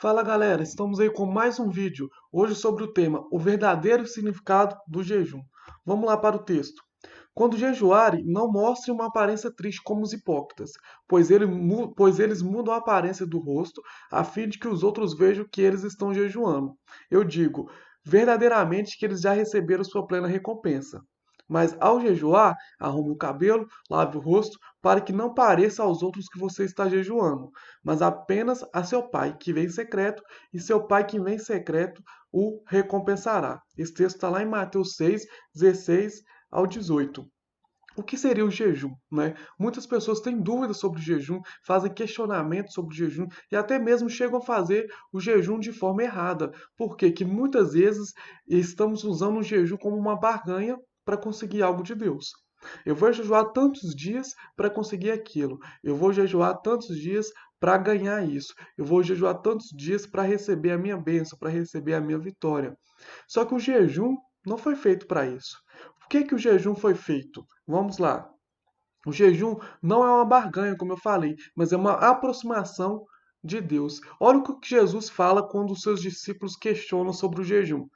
Fala galera, estamos aí com mais um vídeo, hoje sobre o tema o verdadeiro significado do jejum. Vamos lá para o texto. Quando jejuarem, não mostrem uma aparência triste como os hipócritas, pois eles mudam a aparência do rosto, a fim de que os outros vejam que eles estão jejuando. Eu digo, verdadeiramente que eles já receberam sua plena recompensa. Mas ao jejuar, arrume o cabelo, lave o rosto, para que não pareça aos outros que você está jejuando, mas apenas a seu pai que vem em secreto, e seu pai que vem em secreto o recompensará. Esse texto está lá em Mateus 6, 16 ao 18. O que seria o jejum, né? Muitas pessoas têm dúvidas sobre o jejum, fazem questionamentos sobre o jejum e até mesmo chegam a fazer o jejum de forma errada. Por quê? Que muitas vezes estamos usando o jejum como uma barganha para conseguir algo de Deus. Eu vou jejuar tantos dias para conseguir aquilo. Eu vou jejuar tantos dias para ganhar isso. Eu vou jejuar tantos dias para receber a minha bênção, para receber a minha vitória. Só que o jejum não foi feito para isso. Por que que o jejum foi feito? Vamos lá. O jejum não é uma barganha, como eu falei, mas é uma aproximação de Deus. Olha o que Jesus fala quando os seus discípulos questionam sobre o jejum.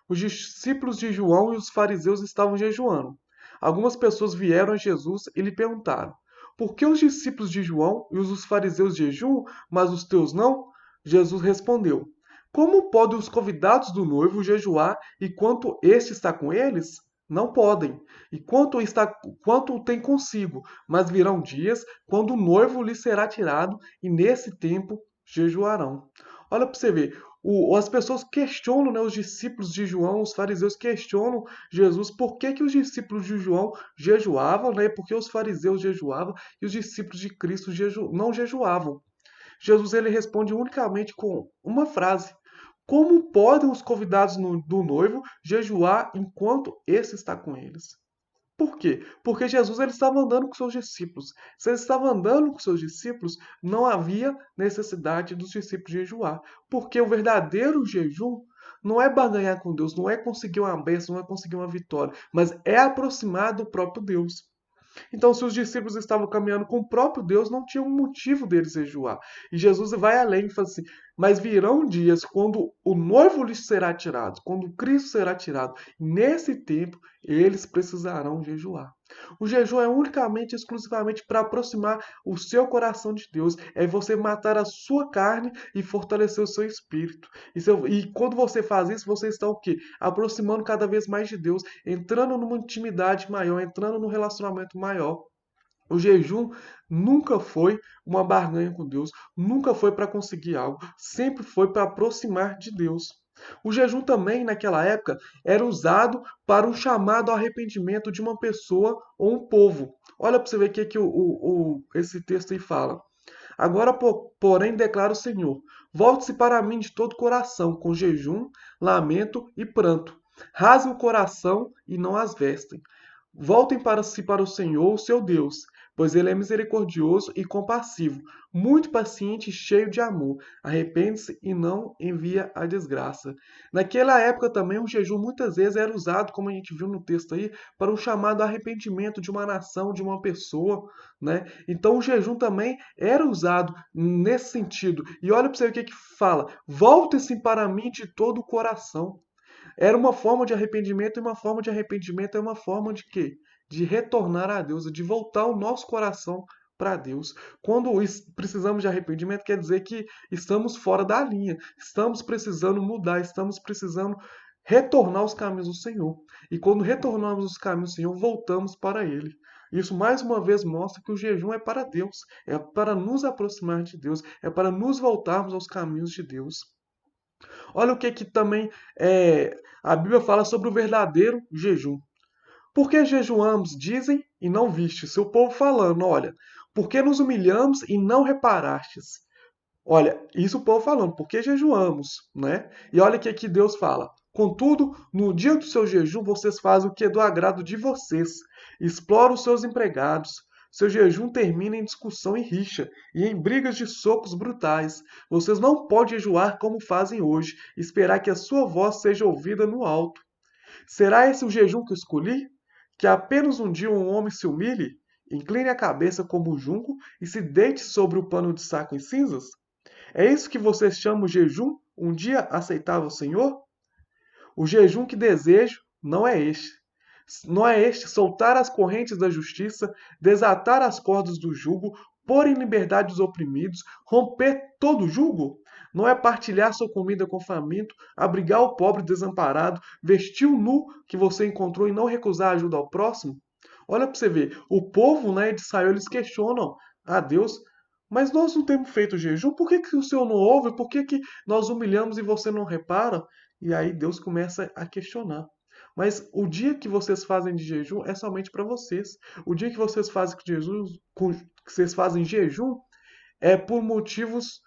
Os discípulos de João e os fariseus estavam jejuando. Algumas pessoas vieram a Jesus e lhe perguntaram: Por que os discípulos de João e os fariseus jejuam, mas os teus não? Jesus respondeu: Como podem os convidados do noivo jejuar enquanto este está com eles? Não podem. E quanto tem consigo, mas virão dias quando o noivo lhe será tirado, e nesse tempo jejuarão. Olha para você ver, as pessoas questionam, né, os discípulos de João, os fariseus questionam Jesus por que, que os discípulos de João jejuavam, né, porque os fariseus jejuavam e os discípulos de Cristo não jejuavam. Jesus ele responde unicamente com uma frase: Como podem os convidados do noivo jejuar enquanto esse está com eles? Por quê? Porque Jesus ele estava andando com seus discípulos. Se ele estava andando com seus discípulos, não havia necessidade dos discípulos jejuar. Porque o verdadeiro jejum não é barganhar com Deus, não é conseguir uma bênção, não é conseguir uma vitória, mas é aproximar do próprio Deus. Então, se os discípulos estavam caminhando com o próprio Deus, não tinha um motivo deles jejuar. E Jesus vai além e fala assim: Mas virão dias quando o noivo lhes será tirado, quando Cristo será tirado. Nesse tempo, eles precisarão jejuar. O jejum é unicamente, exclusivamente para aproximar o seu coração de Deus. É você matar a sua carne e fortalecer o seu espírito. E quando você faz isso, você está o quê? Aproximando cada vez mais de Deus, entrando numa intimidade maior, entrando num relacionamento maior. O jejum nunca foi uma barganha com Deus, nunca foi para conseguir algo, sempre foi para aproximar de Deus. O jejum também, naquela época, era usado para um chamado ao arrependimento de uma pessoa ou um povo. Olha para você ver o que esse texto aí fala. Agora, porém, declara o Senhor: Volte-se para mim de todo o coração, com jejum, lamento e pranto. Rasem o coração e não as vestem. Voltem para si para o Senhor, o seu Deus, pois ele é misericordioso e compassivo, muito paciente e cheio de amor. Arrepende-se e não envia a desgraça. Naquela época também o jejum muitas vezes era usado, como a gente viu no texto aí, para um chamado arrependimento de uma nação, de uma pessoa, né? Então o jejum também era usado nesse sentido. E olha para você ver o que fala: Volte-se para mim de todo o coração. Era uma forma de arrependimento, e uma forma de arrependimento é uma forma de quê? De retornar a Deus, de voltar o nosso coração para Deus. Quando precisamos de arrependimento, quer dizer que estamos fora da linha, estamos precisando mudar, estamos precisando retornar aos caminhos do Senhor. E quando retornamos aos caminhos do Senhor, voltamos para Ele. Isso mais uma vez mostra que o jejum é para Deus, é para nos aproximar de Deus, é para nos voltarmos aos caminhos de Deus. Olha o que também a Bíblia fala sobre o verdadeiro jejum. Por que jejuamos, dizem, e não vistes? Seu povo falando, olha, por que nos humilhamos e não reparastes? Olha, isso o povo falando, por que jejuamos, né? E olha o que Deus fala. Contudo, no dia do seu jejum, vocês fazem o que é do agrado de vocês. Exploram os seus empregados. Seu jejum termina em discussão e rixa, e em brigas de socos brutais. Vocês não podem jejuar como fazem hoje, esperar que a sua voz seja ouvida no alto. Será esse o jejum que escolhi? Que apenas um dia um homem se humilhe, incline a cabeça como o junco e se deite sobre o pano de saco em cinzas? É isso que vocês chamam de jejum? Um dia aceitável ao Senhor? O jejum que desejo não é este. Não é este soltar as correntes da justiça, desatar as cordas do jugo, pôr em liberdade os oprimidos, romper todo o jugo? Não é partilhar sua comida com o faminto, abrigar o pobre desamparado, vestir o nu que você encontrou e não recusar ajuda ao próximo? Olha para você ver, o povo, né, de Israel, eles questionam a Deus, mas nós não temos feito jejum, por que, que o Senhor não ouve? Por que, que nós humilhamos e você não repara? E aí Deus começa a questionar. Mas o dia que vocês fazem de jejum é somente para vocês. O dia que vocês fazem de Jesus, que vocês fazem jejum é por motivos,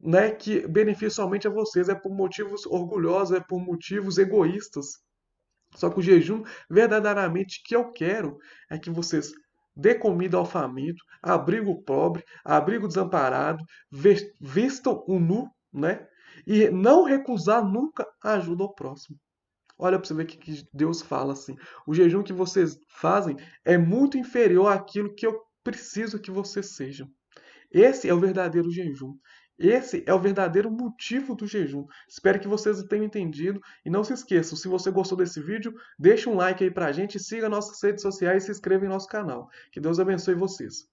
né, que beneficiam somente a vocês, é por motivos orgulhosos, é por motivos egoístas. Só que o jejum verdadeiramente que eu quero é que vocês dê comida ao faminto, abrigo o pobre, abrigo o desamparado, vistam o nu, né? E não recusar nunca a ajuda ao próximo. Olha para você ver o que Deus fala assim. O jejum que vocês fazem é muito inferior àquilo que eu preciso que vocês sejam. Esse é o verdadeiro jejum. Esse é o verdadeiro motivo do jejum. Espero que vocês tenham entendido. E não se esqueçam, se você gostou desse vídeo, deixa um like aí pra gente, siga nossas redes sociais e se inscreva em nosso canal. Que Deus abençoe vocês.